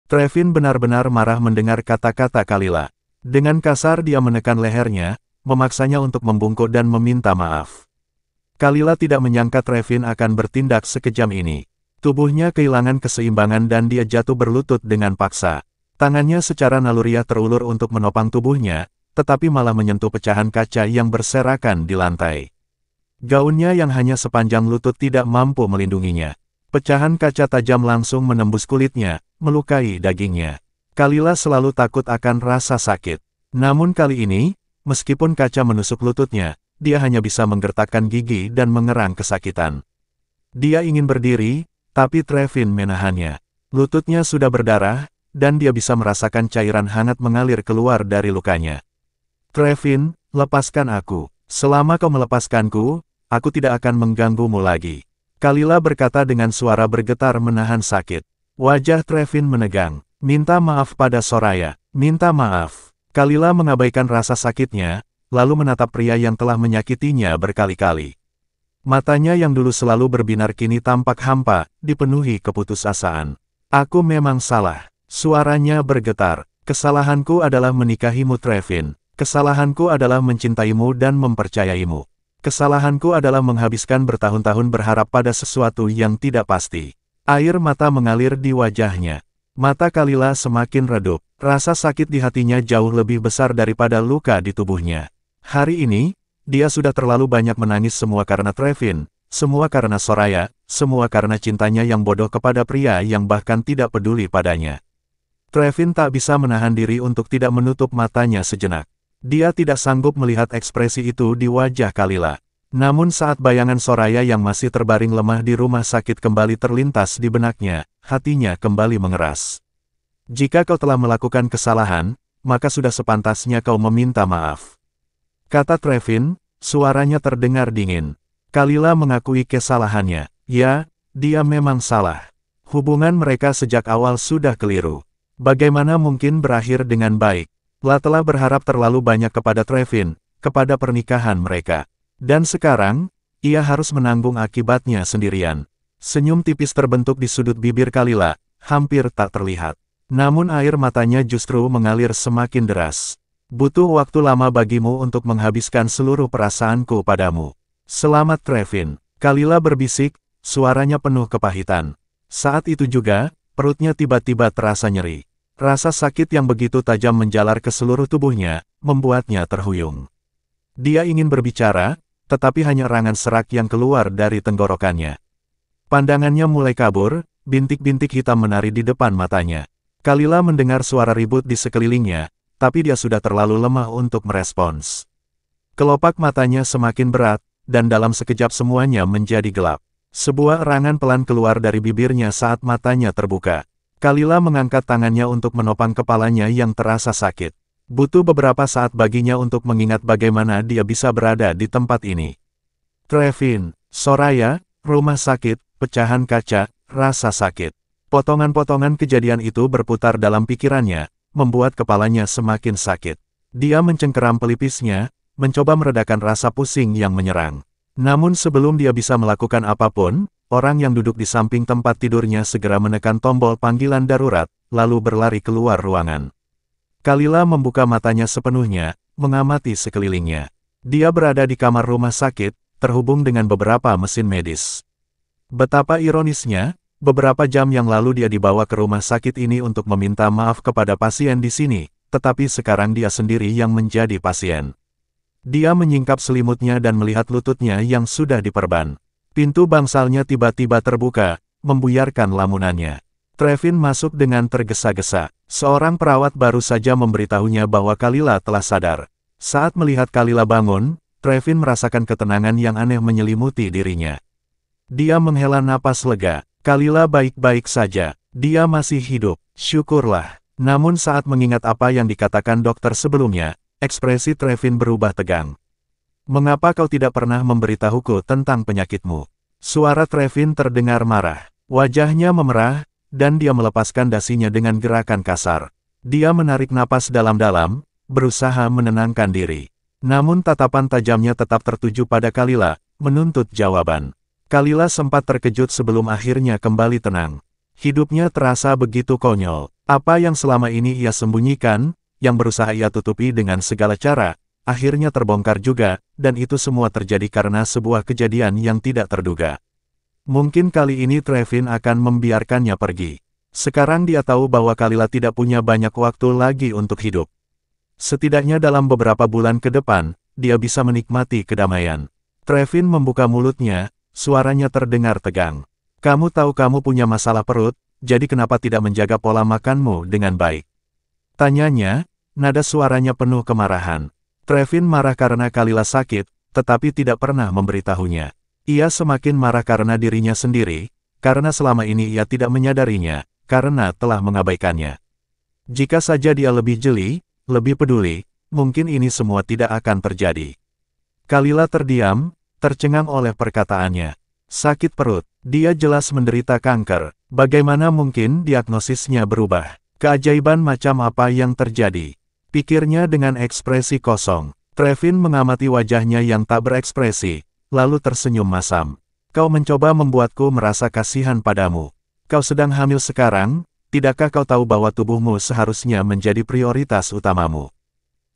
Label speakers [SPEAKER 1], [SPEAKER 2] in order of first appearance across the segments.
[SPEAKER 1] Trevin benar-benar marah mendengar kata-kata Kalila. Dengan kasar dia menekan lehernya, memaksanya untuk membungkuk dan meminta maaf. Kalila tidak menyangka Trevin akan bertindak sekejam ini. Tubuhnya kehilangan keseimbangan dan dia jatuh berlutut dengan paksa. Tangannya secara naluriah terulur untuk menopang tubuhnya, tetapi malah menyentuh pecahan kaca yang berserakan di lantai. Gaunnya yang hanya sepanjang lutut tidak mampu melindunginya. Pecahan kaca tajam langsung menembus kulitnya, melukai dagingnya. Kalila selalu takut akan rasa sakit. Namun kali ini, meskipun kaca menusuk lututnya, dia hanya bisa menggertakkan gigi dan mengerang kesakitan. Dia ingin berdiri, tapi Trevin menahannya. Lututnya sudah berdarah, dan dia bisa merasakan cairan hangat mengalir keluar dari lukanya. Trevin, lepaskan aku. Selama kau melepaskanku, aku tidak akan mengganggumu lagi. Kalila berkata dengan suara bergetar menahan sakit. Wajah Trevin menegang. Minta maaf pada Soraya. Minta maaf. Kalila mengabaikan rasa sakitnya, lalu menatap pria yang telah menyakitinya berkali-kali. Matanya yang dulu selalu berbinar kini tampak hampa, dipenuhi keputusasaan. Aku memang salah. Suaranya bergetar. Kesalahanku adalah menikahimu Trevin. Kesalahanku adalah mencintaimu dan mempercayaimu. Kesalahanku adalah menghabiskan bertahun-tahun berharap pada sesuatu yang tidak pasti. Air mata mengalir di wajahnya. Mata Kalila semakin redup. Rasa sakit di hatinya jauh lebih besar daripada luka di tubuhnya. Hari ini, dia sudah terlalu banyak menangis, semua karena Trevin, semua karena Soraya, semua karena cintanya yang bodoh kepada pria yang bahkan tidak peduli padanya. Trevin tak bisa menahan diri untuk tidak menutup matanya sejenak. Dia tidak sanggup melihat ekspresi itu di wajah Kalila. Namun saat bayangan Soraya yang masih terbaring lemah di rumah sakit kembali terlintas di benaknya, hatinya kembali mengeras. Jika kau telah melakukan kesalahan, maka sudah sepantasnya kau meminta maaf. Kata Trevin, suaranya terdengar dingin. Kalila mengakui kesalahannya. Ya, dia memang salah. Hubungan mereka sejak awal sudah keliru. Bagaimana mungkin berakhir dengan baik? Telah berharap terlalu banyak kepada Trevin, kepada pernikahan mereka. Dan sekarang, ia harus menanggung akibatnya sendirian. Senyum tipis terbentuk di sudut bibir Kalila, hampir tak terlihat. Namun air matanya justru mengalir semakin deras. Butuh waktu lama bagimu untuk menghabiskan seluruh perasaanku padamu. Selamat Trevin. Kalila berbisik, suaranya penuh kepahitan. Saat itu juga, perutnya tiba-tiba terasa nyeri. Rasa sakit yang begitu tajam menjalar ke seluruh tubuhnya, membuatnya terhuyung. Dia ingin berbicara, tetapi hanya rangan serak yang keluar dari tenggorokannya. Pandangannya mulai kabur, bintik-bintik hitam menari di depan matanya. Kalila mendengar suara ribut di sekelilingnya, tapi dia sudah terlalu lemah untuk merespons. Kelopak matanya semakin berat, dan dalam sekejap semuanya menjadi gelap. Sebuah erangan pelan keluar dari bibirnya saat matanya terbuka. Kalila mengangkat tangannya untuk menopang kepalanya yang terasa sakit. Butuh beberapa saat baginya untuk mengingat bagaimana dia bisa berada di tempat ini. Trevin, Soraya, rumah sakit, pecahan kaca, rasa sakit. Potongan-potongan kejadian itu berputar dalam pikirannya, membuat kepalanya semakin sakit. Dia mencengkeram pelipisnya, mencoba meredakan rasa pusing yang menyerang. Namun sebelum dia bisa melakukan apapun, orang yang duduk di samping tempat tidurnya segera menekan tombol panggilan darurat, lalu berlari keluar ruangan. Kalila membuka matanya sepenuhnya, mengamati sekelilingnya. Dia berada di kamar rumah sakit, terhubung dengan beberapa mesin medis. Betapa ironisnya, beberapa jam yang lalu dia dibawa ke rumah sakit ini untuk meminta maaf kepada pasien di sini, tetapi sekarang dia sendiri yang menjadi pasien. Dia menyingkap selimutnya dan melihat lututnya yang sudah diperban. Pintu bangsalnya tiba-tiba terbuka, membuyarkan lamunannya. Trevin masuk dengan tergesa-gesa. Seorang perawat baru saja memberitahunya bahwa Kalila telah sadar. Saat melihat Kalila bangun, Trevin merasakan ketenangan yang aneh menyelimuti dirinya. Dia menghela napas lega. Kalila baik-baik saja. Dia masih hidup. Syukurlah. Namun saat mengingat apa yang dikatakan dokter sebelumnya, ekspresi Trevin berubah tegang. Mengapa kau tidak pernah memberitahuku tentang penyakitmu? Suara Trevin terdengar marah. Wajahnya memerah, dan dia melepaskan dasinya dengan gerakan kasar. Dia menarik napas dalam-dalam, berusaha menenangkan diri. Namun tatapan tajamnya tetap tertuju pada Kalila, menuntut jawaban. Kalila sempat terkejut sebelum akhirnya kembali tenang. Hidupnya terasa begitu konyol. Apa yang selama ini ia sembunyikan, yang berusaha ia tutupi dengan segala cara, akhirnya terbongkar juga, dan itu semua terjadi karena sebuah kejadian yang tidak terduga. Mungkin kali ini Trevin akan membiarkannya pergi. Sekarang dia tahu bahwa Kalila tidak punya banyak waktu lagi untuk hidup. Setidaknya dalam beberapa bulan ke depan, dia bisa menikmati kedamaian. Trevin membuka mulutnya, suaranya terdengar tegang. Kamu tahu kamu punya masalah perut, jadi kenapa tidak menjaga pola makanmu dengan baik? Tanyanya, nada suaranya penuh kemarahan. Trevin marah karena Kalila sakit, tetapi tidak pernah memberitahunya. Ia semakin marah karena dirinya sendiri, karena selama ini ia tidak menyadarinya, karena telah mengabaikannya. Jika saja dia lebih jeli, lebih peduli, mungkin ini semua tidak akan terjadi. Kalila terdiam, tercengang oleh perkataannya. Sakit perut, dia jelas menderita kanker, bagaimana mungkin diagnosisnya berubah? Keajaiban macam apa yang terjadi? Pikirnya dengan ekspresi kosong. Trevin mengamati wajahnya yang tak berekspresi, lalu tersenyum masam. Kau mencoba membuatku merasa kasihan padamu. Kau sedang hamil sekarang, tidakkah kau tahu bahwa tubuhmu seharusnya menjadi prioritas utamamu?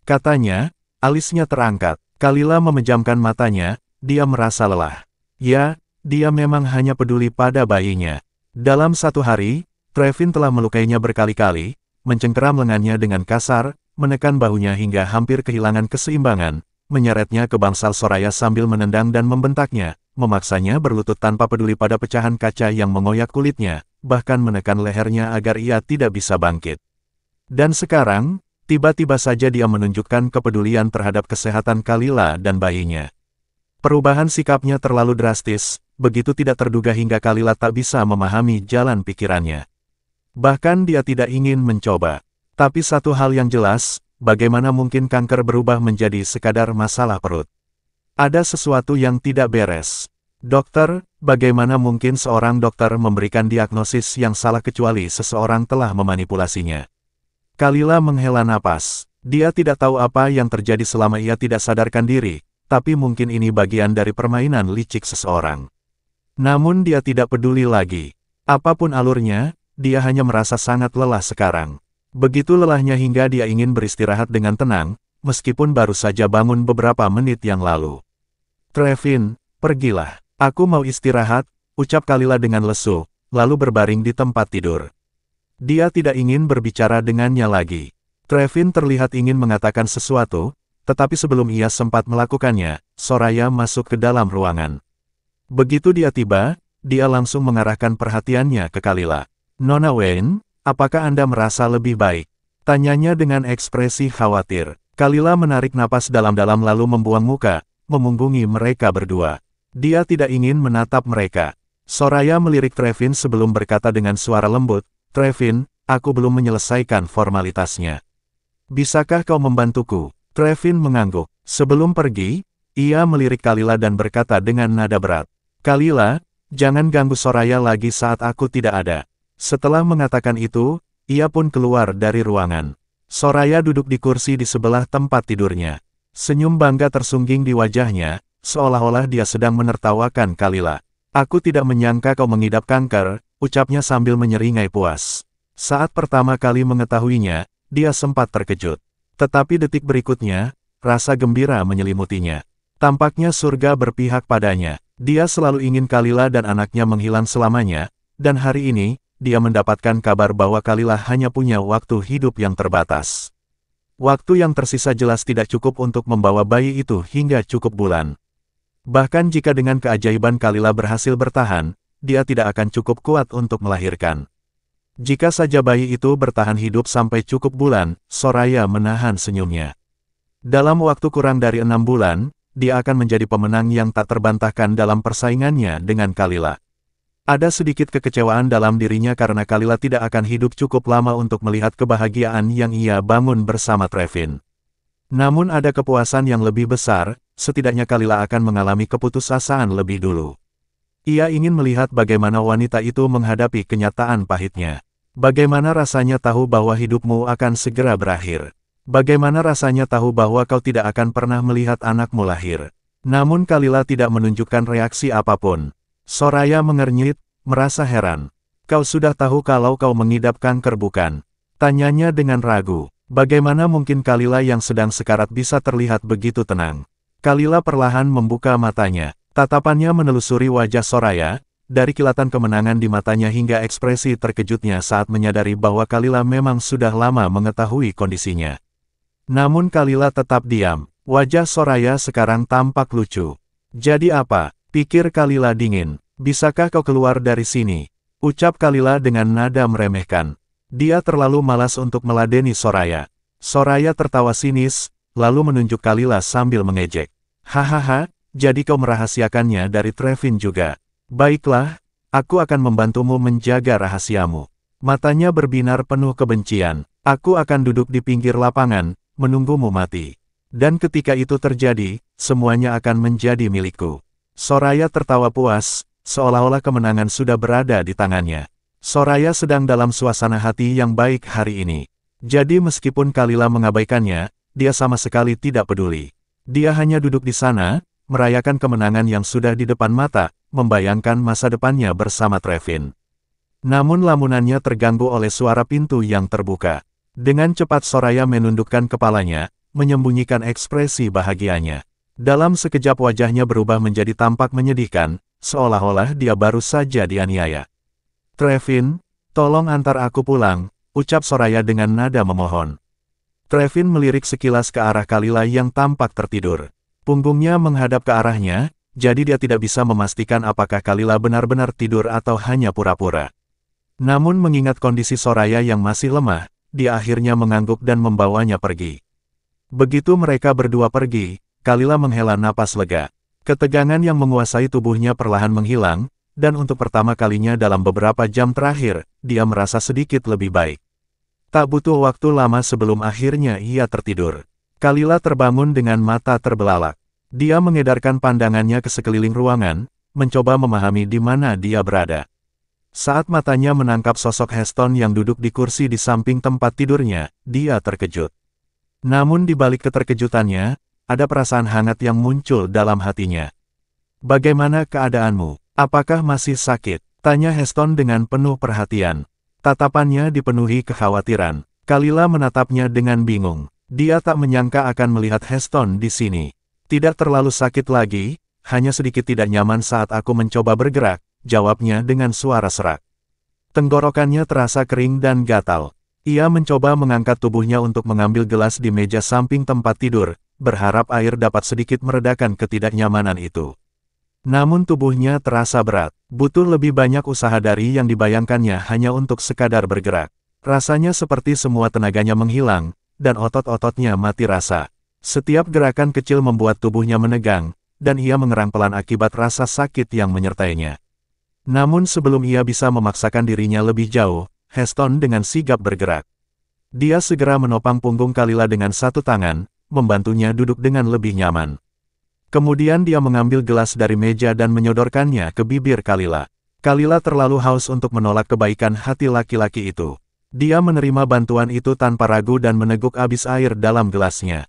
[SPEAKER 1] Katanya, alisnya terangkat. Kalila memejamkan matanya, dia merasa lelah. Ya, dia memang hanya peduli pada bayinya. Dalam satu hari, Trevin telah melukainya berkali-kali, mencengkeram lengannya dengan kasar, menekan bahunya hingga hampir kehilangan keseimbangan, menyeretnya ke bangsal Soraya sambil menendang dan membentaknya, memaksanya berlutut tanpa peduli pada pecahan kaca yang mengoyak kulitnya, bahkan menekan lehernya agar ia tidak bisa bangkit. Dan sekarang, tiba-tiba saja dia menunjukkan kepedulian terhadap kesehatan Kalila dan bayinya. Perubahan sikapnya terlalu drastis, begitu tidak terduga hingga Kalila tak bisa memahami jalan pikirannya. Bahkan dia tidak ingin mencoba. Tapi satu hal yang jelas, bagaimana mungkin kanker berubah menjadi sekadar masalah perut? Ada sesuatu yang tidak beres. Dokter, bagaimana mungkin seorang dokter memberikan diagnosis yang salah kecuali seseorang telah memanipulasinya? Kalila menghela napas. Dia tidak tahu apa yang terjadi selama ia tidak sadarkan diri, tapi mungkin ini bagian dari permainan licik seseorang. Namun dia tidak peduli lagi. Apapun alurnya, dia hanya merasa sangat lelah sekarang. Begitu lelahnya hingga dia ingin beristirahat dengan tenang, meskipun baru saja bangun beberapa menit yang lalu. Trevin, pergilah. Aku mau istirahat, ucap Kalila dengan lesu, lalu berbaring di tempat tidur. Dia tidak ingin berbicara dengannya lagi. Trevin terlihat ingin mengatakan sesuatu, tetapi sebelum ia sempat melakukannya, Soraya masuk ke dalam ruangan. Begitu dia tiba, dia langsung mengarahkan perhatiannya ke Kalila. Nona Wayne, apakah Anda merasa lebih baik? Tanyanya dengan ekspresi khawatir. Kalila menarik napas dalam-dalam lalu membuang muka, memunggungi mereka berdua. Dia tidak ingin menatap mereka. Soraya melirik Trevin sebelum berkata dengan suara lembut, Trevin, aku belum menyelesaikan formalitasnya. Bisakah kau membantuku? Trevin mengangguk. Sebelum pergi, ia melirik Kalila dan berkata dengan nada berat. Kalila, jangan ganggu Soraya lagi saat aku tidak ada. Setelah mengatakan itu, ia pun keluar dari ruangan. Soraya duduk di kursi di sebelah tempat tidurnya. Senyum bangga tersungging di wajahnya, seolah-olah dia sedang menertawakan Kalila. Aku tidak menyangka kau mengidap kanker, ucapnya sambil menyeringai puas. Saat pertama kali mengetahuinya, dia sempat terkejut. Tetapi detik berikutnya, rasa gembira menyelimutinya. Tampaknya surga berpihak padanya. Dia selalu ingin Kalila dan anaknya menghilang selamanya, dan hari ini, dia mendapatkan kabar bahwa Kalila hanya punya waktu hidup yang terbatas. Waktu yang tersisa jelas tidak cukup untuk membawa bayi itu hingga cukup bulan. Bahkan jika dengan keajaiban Kalila berhasil bertahan, dia tidak akan cukup kuat untuk melahirkan. Jika saja bayi itu bertahan hidup sampai cukup bulan, Soraya menahan senyumnya. Dalam waktu kurang dari 6 bulan, dia akan menjadi pemenang yang tak terbantahkan dalam persaingannya dengan Kalila. Ada sedikit kekecewaan dalam dirinya karena Kalila tidak akan hidup cukup lama untuk melihat kebahagiaan yang ia bangun bersama Trevin. Namun ada kepuasan yang lebih besar, setidaknya Kalila akan mengalami keputusasaan lebih dulu. Ia ingin melihat bagaimana wanita itu menghadapi kenyataan pahitnya. Bagaimana rasanya tahu bahwa hidupmu akan segera berakhir. Bagaimana rasanya tahu bahwa kau tidak akan pernah melihat anakmu lahir. Namun Kalila tidak menunjukkan reaksi apapun. Soraya mengernyit, merasa heran. Kau sudah tahu kalau kau mengidap kanker bukan? Tanyanya dengan ragu. Bagaimana mungkin Kalila yang sedang sekarat bisa terlihat begitu tenang? Kalila perlahan membuka matanya. Tatapannya menelusuri wajah Soraya, dari kilatan kemenangan di matanya hingga ekspresi terkejutnya saat menyadari bahwa Kalila memang sudah lama mengetahui kondisinya. Namun Kalila tetap diam. Wajah Soraya sekarang tampak lucu. Jadi apa? Pikir Kalila dingin. Bisakah kau keluar dari sini? Ucap Kalila dengan nada meremehkan. Dia terlalu malas untuk meladeni Soraya. Soraya tertawa sinis, lalu menunjuk Kalila sambil mengejek. Hahaha, jadi kau merahasiakannya dari Trevin juga. Baiklah, aku akan membantumu menjaga rahasiamu. Matanya berbinar penuh kebencian. Aku akan duduk di pinggir lapangan, menunggumu mati. Dan ketika itu terjadi, semuanya akan menjadi milikku. Soraya tertawa puas, seolah-olah kemenangan sudah berada di tangannya. Soraya sedang dalam suasana hati yang baik hari ini. Jadi meskipun Kalila mengabaikannya, dia sama sekali tidak peduli. Dia hanya duduk di sana, merayakan kemenangan yang sudah di depan mata, membayangkan masa depannya bersama Trevin. Namun lamunannya terganggu oleh suara pintu yang terbuka. Dengan cepat Soraya menundukkan kepalanya, menyembunyikan ekspresi bahagianya. Dalam sekejap wajahnya berubah menjadi tampak menyedihkan, seolah-olah dia baru saja dianiaya. Trevin, tolong antar aku pulang, ucap Soraya dengan nada memohon. Trevin melirik sekilas ke arah Kalila yang tampak tertidur. Punggungnya menghadap ke arahnya, jadi dia tidak bisa memastikan apakah Kalila benar-benar tidur atau hanya pura-pura. Namun mengingat kondisi Soraya yang masih lemah, dia akhirnya mengangguk dan membawanya pergi. Begitu mereka berdua pergi, Kalila menghela napas lega. Ketegangan yang menguasai tubuhnya perlahan menghilang, dan untuk pertama kalinya dalam beberapa jam terakhir, dia merasa sedikit lebih baik. Tak butuh waktu lama sebelum akhirnya ia tertidur. Kalila terbangun dengan mata terbelalak. Dia mengedarkan pandangannya ke sekeliling ruangan, mencoba memahami di mana dia berada. Saat matanya menangkap sosok Heston yang duduk di kursi di samping tempat tidurnya, dia terkejut. Namun di balik keterkejutannya, ada perasaan hangat yang muncul dalam hatinya. Bagaimana keadaanmu? Apakah masih sakit? Tanya Heston dengan penuh perhatian. Tatapannya dipenuhi kekhawatiran. Kalila menatapnya dengan bingung. Dia tak menyangka akan melihat Heston di sini. Tidak terlalu sakit lagi, hanya sedikit tidak nyaman saat aku mencoba bergerak, jawabnya dengan suara serak. Tenggorokannya terasa kering dan gatal. Ia mencoba mengangkat tubuhnya untuk mengambil gelas di meja samping tempat tidur, berharap air dapat sedikit meredakan ketidaknyamanan itu. Namun tubuhnya terasa berat, butuh lebih banyak usaha dari yang dibayangkannya hanya untuk sekadar bergerak. Rasanya seperti semua tenaganya menghilang, dan otot-ototnya mati rasa. Setiap gerakan kecil membuat tubuhnya menegang, dan ia mengerang pelan akibat rasa sakit yang menyertainya. Namun sebelum ia bisa memaksakan dirinya lebih jauh, Heston dengan sigap bergerak. Dia segera menopang punggung Kalila dengan satu tangan, membantunya duduk dengan lebih nyaman. Kemudian dia mengambil gelas dari meja dan menyodorkannya ke bibir Kalila. Kalila terlalu haus untuk menolak kebaikan hati laki-laki itu. Dia menerima bantuan itu tanpa ragu dan meneguk abis air dalam gelasnya.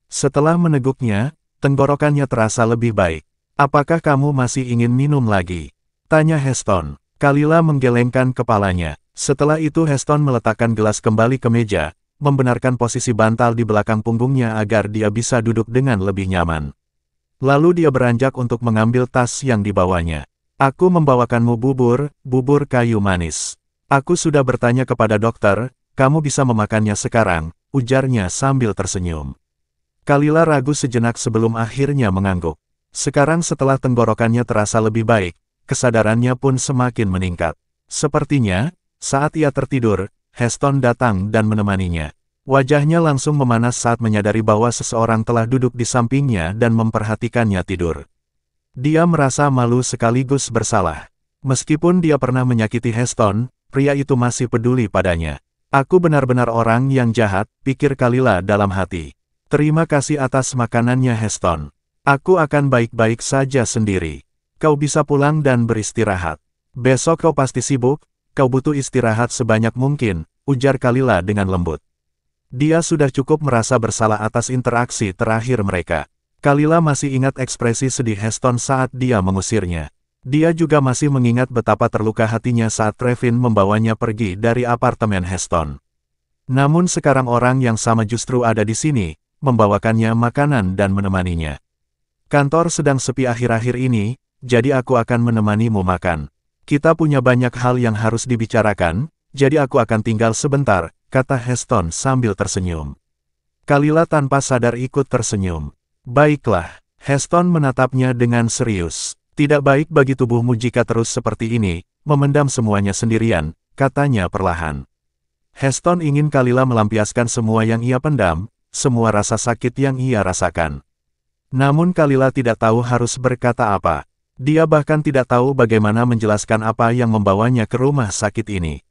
[SPEAKER 1] Setelah meneguknya, tenggorokannya terasa lebih baik. Apakah kamu masih ingin minum lagi? Tanya Heston. Kalila menggelengkan kepalanya. Setelah itu Heston meletakkan gelas kembali ke meja, membenarkan posisi bantal di belakang punggungnya agar dia bisa duduk dengan lebih nyaman. Lalu dia beranjak untuk mengambil tas yang dibawanya. Aku membawakanmu bubur kayu manis. Aku sudah bertanya kepada dokter, kamu bisa memakannya sekarang, ujarnya sambil tersenyum. Kalila ragu sejenak sebelum akhirnya mengangguk. Sekarang setelah tenggorokannya terasa lebih baik, kesadarannya pun semakin meningkat. Sepertinya, saat ia tertidur, Heston datang dan menemaninya. Wajahnya langsung memanas saat menyadari bahwa seseorang telah duduk di sampingnya dan memperhatikannya tidur. Dia merasa malu sekaligus bersalah. Meskipun dia pernah menyakiti Heston, pria itu masih peduli padanya. Aku benar-benar orang yang jahat, pikir Kalila dalam hati. Terima kasih atas makanannya Heston. Aku akan baik-baik saja sendiri. Kau bisa pulang dan beristirahat. Besok kau pasti sibuk, kau butuh istirahat sebanyak mungkin, ujar Kalila dengan lembut. Dia sudah cukup merasa bersalah atas interaksi terakhir mereka. Kalila masih ingat ekspresi sedih Heston saat dia mengusirnya. Dia juga masih mengingat betapa terluka hatinya saat Trevin membawanya pergi dari apartemen Heston. Namun sekarang orang yang sama justru ada di sini, membawakannya makanan dan menemaninya. Kantor sedang sepi akhir-akhir ini, jadi aku akan menemanimu makan. Kita punya banyak hal yang harus dibicarakan, jadi aku akan tinggal sebentar, kata Heston sambil tersenyum. Kalila tanpa sadar ikut tersenyum. Baiklah, Heston menatapnya dengan serius. Tidak baik bagi tubuhmu jika terus seperti ini, memendam semuanya sendirian, katanya perlahan. Heston ingin Kalila melampiaskan semua yang ia pendam, semua rasa sakit yang ia rasakan. Namun Kalila tidak tahu harus berkata apa. Dia bahkan tidak tahu bagaimana menjelaskan apa yang membawanya ke rumah sakit ini.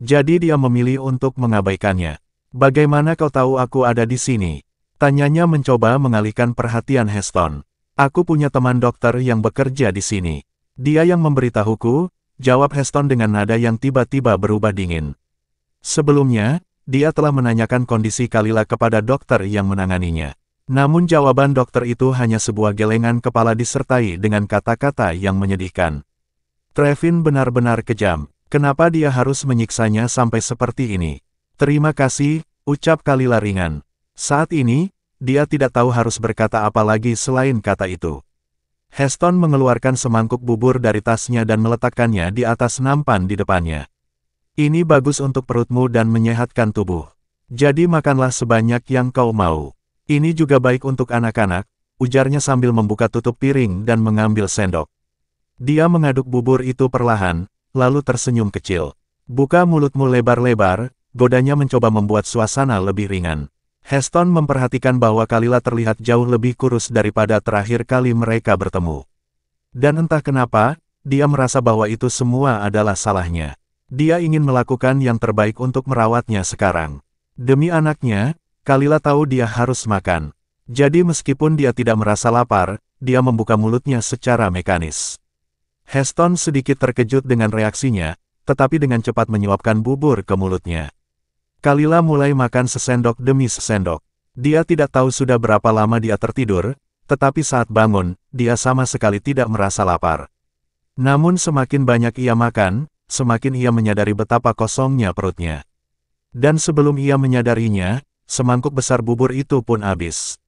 [SPEAKER 1] Jadi dia memilih untuk mengabaikannya. Bagaimana kau tahu aku ada di sini? Tanyanya mencoba mengalihkan perhatian Heston. Aku punya teman dokter yang bekerja di sini. Dia yang memberitahuku, jawab Heston dengan nada yang tiba-tiba berubah dingin. Sebelumnya, dia telah menanyakan kondisi Kalila kepada dokter yang menanganinya. Namun jawaban dokter itu hanya sebuah gelengan kepala disertai dengan kata-kata yang menyedihkan. Trevin benar-benar kejam. Kenapa dia harus menyiksanya sampai seperti ini? Terima kasih, ucap Kalila ringan. Saat ini, dia tidak tahu harus berkata apa lagi selain kata itu. Heston mengeluarkan semangkuk bubur dari tasnya dan meletakkannya di atas nampan di depannya. Ini bagus untuk perutmu dan menyehatkan tubuh. Jadi makanlah sebanyak yang kau mau. Ini juga baik untuk anak-anak, ujarnya sambil membuka tutup piring dan mengambil sendok. Dia mengaduk bubur itu perlahan, lalu tersenyum kecil. Buka mulutmu lebar-lebar, godanya mencoba membuat suasana lebih ringan. Heston memperhatikan bahwa Kalila terlihat jauh lebih kurus daripada terakhir kali mereka bertemu. Dan entah kenapa, dia merasa bahwa itu semua adalah salahnya. Dia ingin melakukan yang terbaik untuk merawatnya sekarang. Demi anaknya, Kalila tahu dia harus makan. Jadi meskipun dia tidak merasa lapar, dia membuka mulutnya secara mekanis. Heston sedikit terkejut dengan reaksinya, tetapi dengan cepat menyuapkan bubur ke mulutnya. Kalila mulai makan sesendok demi sesendok. Dia tidak tahu sudah berapa lama dia tertidur, tetapi saat bangun, dia sama sekali tidak merasa lapar. Namun semakin banyak ia makan, semakin ia menyadari betapa kosongnya perutnya. Dan sebelum ia menyadarinya, semangkuk besar bubur itu pun habis.